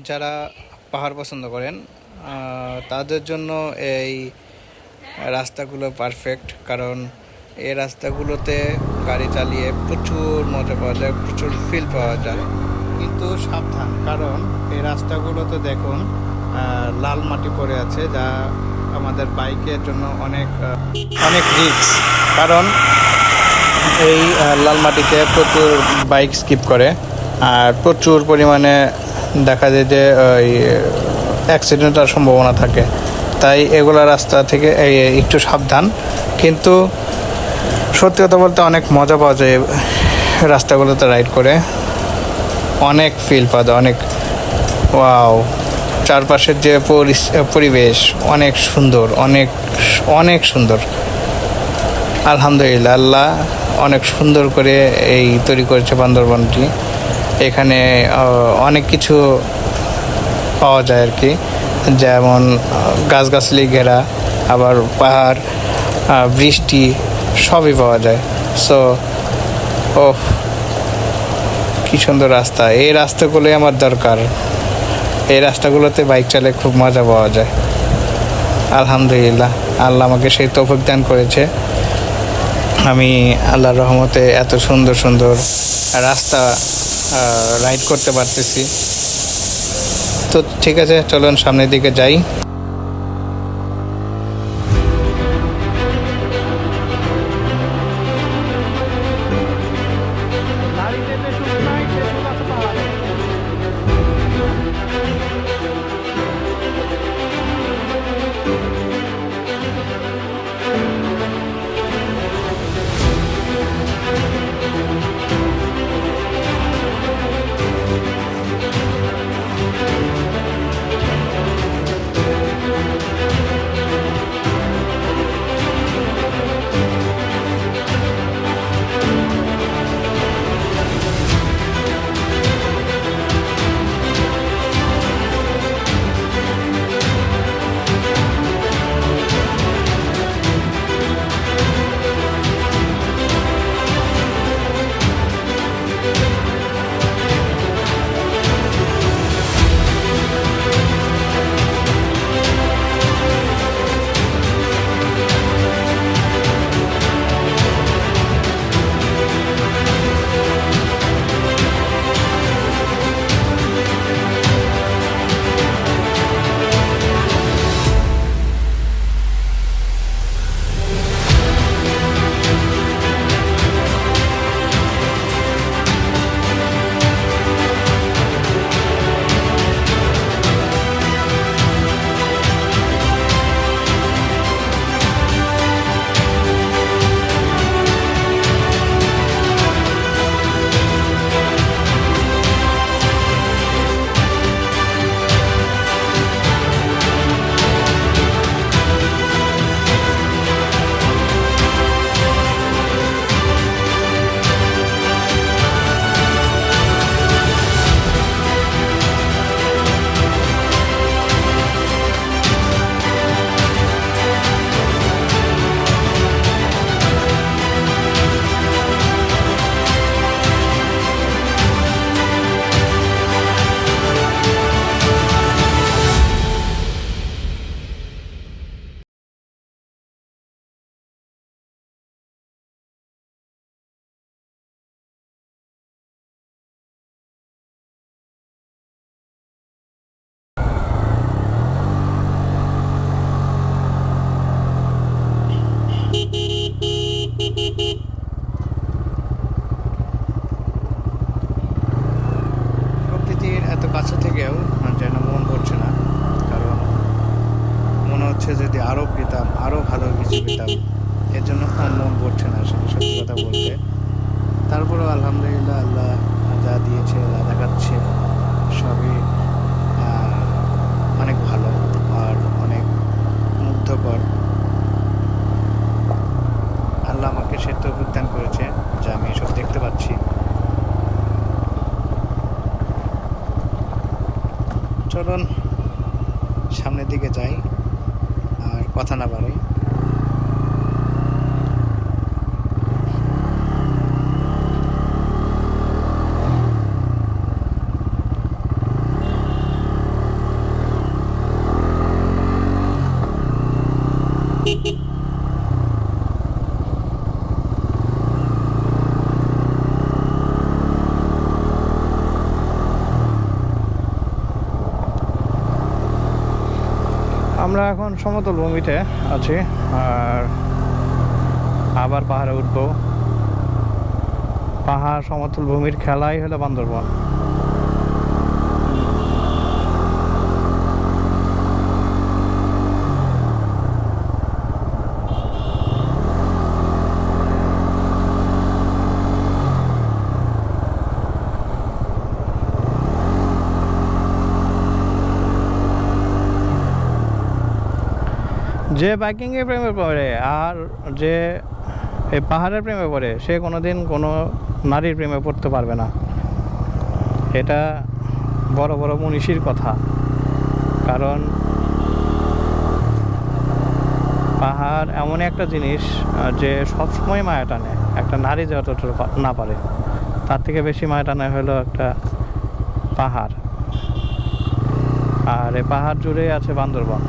যারা পাহাড় পছন্দ করেন তাদের জন্য এই রাস্তাগুলো পারফেক্ট। কারণ এই রাস্তাগুলোতে গাড়ি চালিয়ে প্রচুর মজা পাওয়া যায়, প্রচুর ফিল পাওয়া যায়। কিন্তু সাবধান, কারণ এই রাস্তাগুলোতে দেখুন লাল মাটি পড়ে আছে, যা আমাদের বাইকের জন্য অনেক অনেক রিস্ক। কারণ এই লাল মাটিতে প্রচুর বাইক স্কিপ করে, আর প্রচুর পরিমাণে দেখা যায় যে ওই অ্যাক্সিডেন্টের সম্ভাবনা থাকে। তাই এগুলো রাস্তা থেকে একটু সাবধান। কিন্তু সত্যি কথা বলতে অনেক মজা পাওয়া যায় রাস্তাগুলোতে রাইড করে, অনেক ফিল পাওয়া যায়, অনেক ওয়াও। চারপাশের যে পরিবেশ অনেক সুন্দর, অনেক অনেক সুন্দর। আলহামদুলিল্লাহ, আল্লাহ অনেক সুন্দর করে এই তৈরি করেছে বান্দরবনটি। এখানে অনেক কিছু পাওয়া যায় আর কি, যেমন গাছগাছালি ঘেরা, আবার পাহাড়, বৃষ্টি সবই পাওয়া যায়। সো ও কি সুন্দর রাস্তা! এই রাস্তাগুলোই আমার দরকার। এই রাস্তাগুলোতে বাইক চালায় খুব মজা পাওয়া যায়। আলহামদুলিল্লাহ, আল্লাহ আমাকে সেই তৌফিক দান করেছে। আমি আল্লাহর রহমতে এত সুন্দর সুন্দর রাস্তা রাইড করতে পারতেছি। তো ঠিক আছে, চলুন সামনের দিকে যাই। প্রকৃতির এত কাছে থেকেও যেন মন ভরছে না। কারণ মনে হচ্ছে যদি আরও পেতাম, আরও ভালো কিছু পেতাম। এর জন্য মন ভরছে না আসলে, সত্যি কথা বলতে। তারপরেও আলহামদুলিল্লাহ, আল্লাহ যা দিয়েছে, যা দেখাচ্ছে, সবই অনেক ভালো আর অনেক মুগ্ধকর। আল্লাহ আমাকে সে তৌফিক দান করেছে যে আমি এসব দেখতে পাচ্ছি। চলুন সামনের দিকে যাই আর কথা না বাড়াই। আমরা এখন সমতল ভূমিতে আছি আর আবার পাহাড়ে উঠবো। পাহাড় সমতল ভূমির খেলাই হলো বান্দরবন। যে বাইকিংয়ে প্রেমে পড়ে আর যে এই পাহাড়ের প্রেমে পড়ে সে কোনোদিন কোনো নারীর প্রেমে পড়তে পারবে না। এটা বড় বড় মনীষীর কথা। কারণ পাহাড় এমন একটা জিনিস যে সবসময় মায়া টানে। একটা নারী যতটা না পারে তার থেকে বেশি মায়া টানে হলো একটা পাহাড়। আর এই পাহাড় জুড়েই আছে বান্দরবন।